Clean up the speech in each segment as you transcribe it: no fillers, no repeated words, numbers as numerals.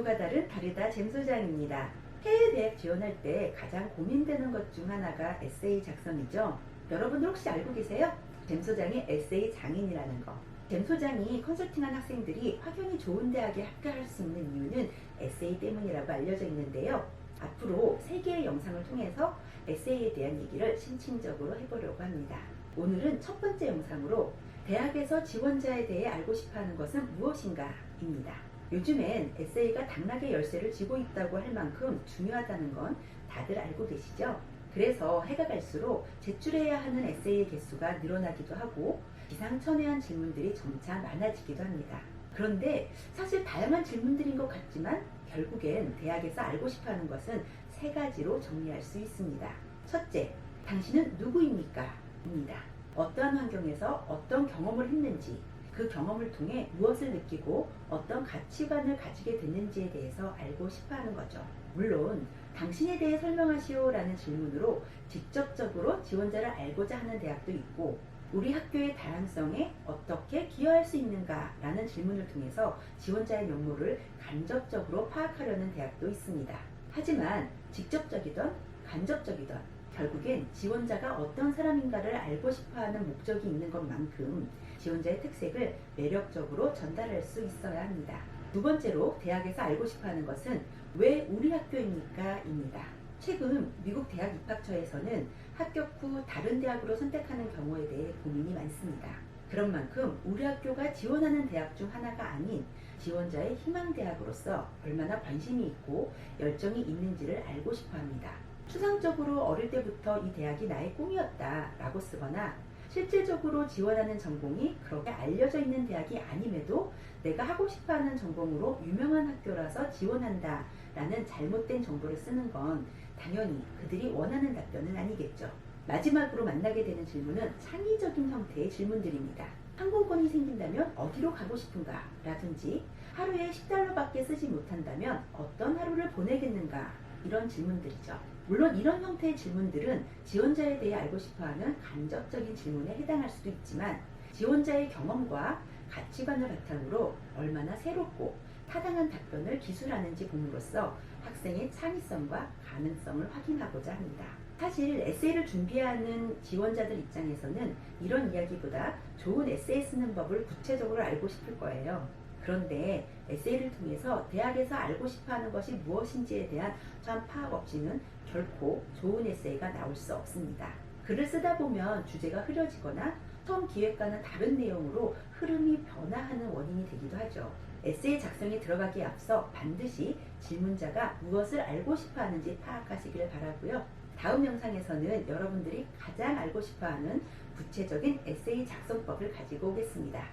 각도가 다른 다르다 잼소장입니다. 해외 대학 지원할 때 가장 고민되는 것 중 하나가 에세이 작성이죠. 여러분들 혹시 알고 계세요? 잼소장이 에세이 장인이라는 거. 잼소장이 컨설팅한 학생들이 확연히 좋은 대학에 합격할 수 있는 이유는 에세이 때문이라고 알려져 있는데요. 앞으로 3개의 영상을 통해서 에세이에 대한 얘기를 심층적으로 해보려고 합니다. 오늘은 첫 번째 영상으로 대학에서 지원자에 대해 알고 싶어하는 것은 무엇인가 입니다. 요즘엔 에세이가 당락의 열쇠를 쥐고 있다고 할 만큼 중요하다는 건 다들 알고 계시죠? 그래서 해가 갈수록 제출해야 하는 에세이의 개수가 늘어나기도 하고 기상천외한 질문들이 점차 많아지기도 합니다. 그런데 사실 다양한 질문들인 것 같지만 결국엔 대학에서 알고 싶어하는 것은 3가지로 정리할 수 있습니다. 첫째, 당신은 누구입니까? 입니다. 어떠한 환경에서 어떤 경험을 했는지, 그 경험을 통해 무엇을 느끼고 어떤 가치관을 가지게 됐는지에 대해서 알고 싶어하는 거죠. 물론 당신에 대해 설명하시오 라는 질문으로 직접적으로 지원자를 알고자 하는 대학도 있고, 우리 학교의 다양성에 어떻게 기여할 수 있는가 라는 질문을 통해서 지원자의 면모를 간접적으로 파악하려는 대학도 있습니다. 하지만 직접적이든 간접적이든 결국엔 지원자가 어떤 사람인가를 알고 싶어하는 목적이 있는 것만큼 지원자의 특색을 매력적으로 전달할 수 있어야 합니다. 두 번째로 대학에서 알고 싶어하는 것은 왜 우리 학교입니까? 입니다. 최근 미국 대학 입학처에서는 합격 후 다른 대학으로 선택하는 경우에 대해 고민이 많습니다. 그런 만큼 우리 학교가 지원하는 대학 중 하나가 아닌 지원자의 희망대학으로서 얼마나 관심이 있고 열정이 있는지를 알고 싶어 합니다. 추상적으로 어릴 때부터 이 대학이 나의 꿈이었다 라고 쓰거나 실질적으로 지원하는 전공이 그렇게 알려져 있는 대학이 아님에도 내가 하고 싶어하는 전공으로 유명한 학교라서 지원한다 라는 잘못된 정보를 쓰는 건 당연히 그들이 원하는 답변은 아니겠죠. 마지막으로 만나게 되는 질문은 창의적인 형태의 질문들입니다. 항공권이 생긴다면 어디로 가고 싶은가? 라든지 하루에 $10밖에 쓰지 못한다면 어떤 하루를 보내겠는가? 이런 질문들이죠. 물론 이런 형태의 질문들은 지원자에 대해 알고 싶어하는 간접적인 질문에 해당할 수도 있지만 지원자의 경험과 가치관을 바탕으로 얼마나 새롭고 타당한 답변을 기술하는지 봄으로써 학생의 창의성과 가능성을 확인하고자 합니다. 사실 에세이를 준비하는 지원자들 입장에서는 이런 이야기보다 좋은 에세이 쓰는 법을 구체적으로 알고 싶을 거예요. 그런데 에세이를 통해서 대학에서 알고 싶어하는 것이 무엇인지에 대한 참 파악 없이는 결코 좋은 에세이가 나올 수 없습니다. 글을 쓰다 보면 주제가 흐려지거나 처음 기획과는 다른 내용으로 흐름이 변화하는 원인이 되기도 하죠. 에세이 작성에 들어가기에 앞서 반드시 질문자가 무엇을 알고 싶어 하는지 파악하시기를 바라고요. 다음 영상에서는 여러분들이 가장 알고 싶어하는 구체적인 에세이 작성법을 가지고 오겠습니다.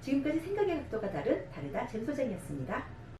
지금까지 생각의 각도가 다른 다르다 잼소장이었습니다.